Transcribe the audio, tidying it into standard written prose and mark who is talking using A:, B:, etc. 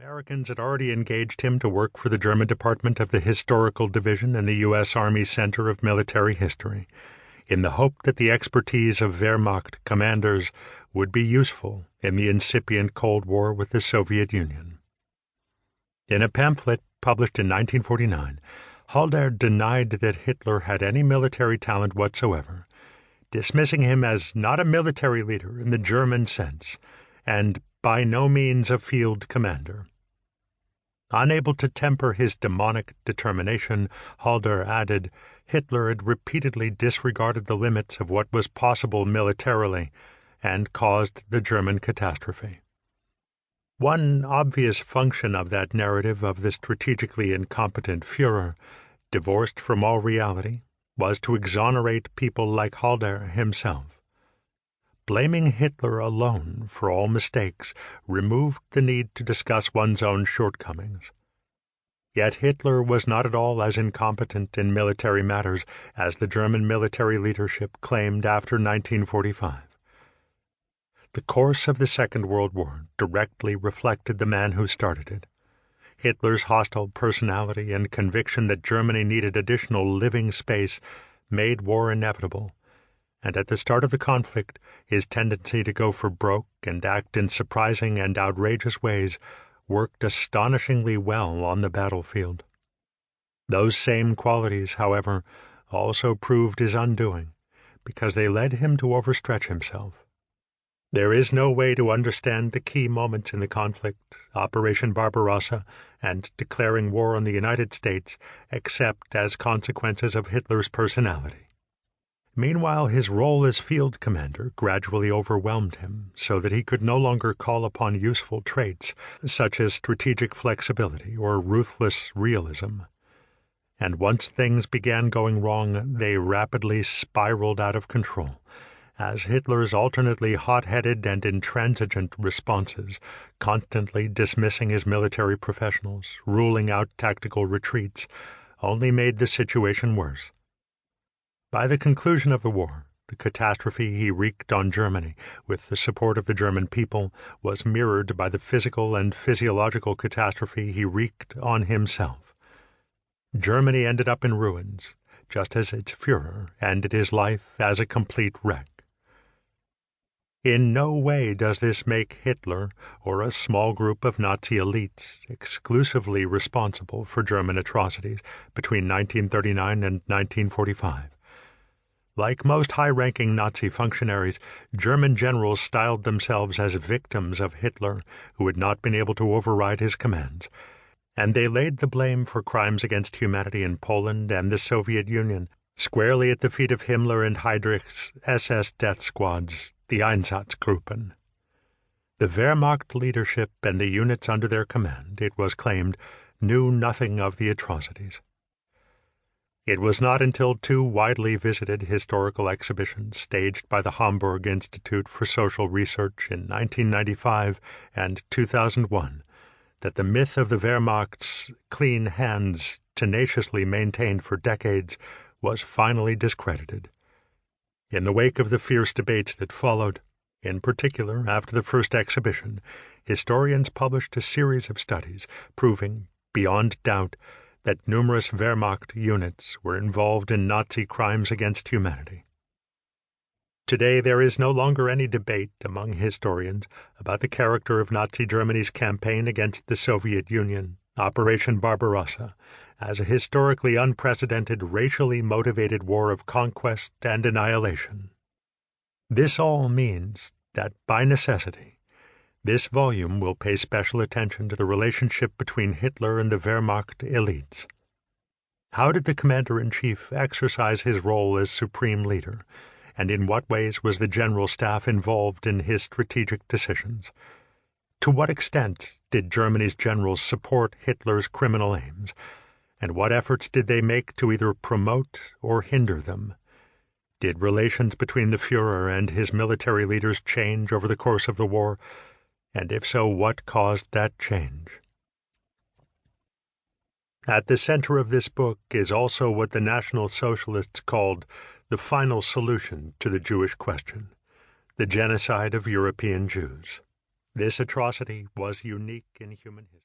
A: Americans had already engaged him to work for the German Department of the Historical Division in the U.S. Army Center of Military History, in the hope that the expertise of Wehrmacht commanders would be useful in the incipient Cold War with the Soviet Union. In a pamphlet published in 1949, Halder denied that Hitler had any military talent whatsoever, dismissing him as not a military leader in the German sense, and by no means a field commander. Unable to temper his demonic determination, Halder added, Hitler had repeatedly disregarded the limits of what was possible militarily and caused the German catastrophe. One obvious function of that narrative of the strategically incompetent Führer, divorced from all reality, was to exonerate people like Halder himself. Blaming Hitler alone for all mistakes removed the need to discuss one's own shortcomings. Yet Hitler was not at all as incompetent in military matters as the German military leadership claimed after 1945. The course of the Second World War directly reflected the man who started it. Hitler's hostile personality and conviction that Germany needed additional living space made war inevitable, and at the start of the conflict, his tendency to go for broke and act in surprising and outrageous ways worked astonishingly well on the battlefield. Those same qualities, however, also proved his undoing, because they led him to overstretch himself. There is no way to understand the key moments in the conflict, Operation Barbarossa, and declaring war on the United States, except as consequences of Hitler's personality. Meanwhile, his role as field commander gradually overwhelmed him, so that he could no longer call upon useful traits, such as strategic flexibility or ruthless realism. And once things began going wrong, they rapidly spiraled out of control, as Hitler's alternately hot-headed and intransigent responses, constantly dismissing his military professionals, ruling out tactical retreats, only made the situation worse. By the conclusion of the war, the catastrophe he wreaked on Germany, with the support of the German people, was mirrored by the physical and physiological catastrophe he wreaked on himself. Germany ended up in ruins, just as its Führer ended his life as a complete wreck. In no way does this make Hitler or a small group of Nazi elites exclusively responsible for German atrocities between 1939 and 1945. Like most high-ranking Nazi functionaries, German generals styled themselves as victims of Hitler who had not been able to override his commands, and they laid the blame for crimes against humanity in Poland and the Soviet Union squarely at the feet of Himmler and Heydrich's SS death squads, the Einsatzgruppen. The Wehrmacht leadership and the units under their command, it was claimed, knew nothing of the atrocities. It was not until two widely visited historical exhibitions staged by the Hamburg Institute for Social Research in 1995 and 2001 that the myth of the Wehrmacht's clean hands, tenaciously maintained for decades, was finally discredited. In the wake of the fierce debates that followed, in particular after the first exhibition, historians published a series of studies proving, beyond doubt, that numerous Wehrmacht units were involved in Nazi crimes against humanity. Today there is no longer any debate among historians about the character of Nazi Germany's campaign against the Soviet Union, Operation Barbarossa, as a historically unprecedented, racially motivated war of conquest and annihilation. This all means that, by necessity, this volume will pay special attention to the relationship between Hitler and the Wehrmacht elites. How did the commander-in-chief exercise his role as supreme leader, and in what ways was the general staff involved in his strategic decisions? To what extent did Germany's generals support Hitler's criminal aims, and what efforts did they make to either promote or hinder them? Did relations between the Führer and his military leaders change over the course of the war, and if so, what caused that change? At the center of this book is also what the National Socialists called the final solution to the Jewish question, the genocide of European Jews. This atrocity was unique in human history.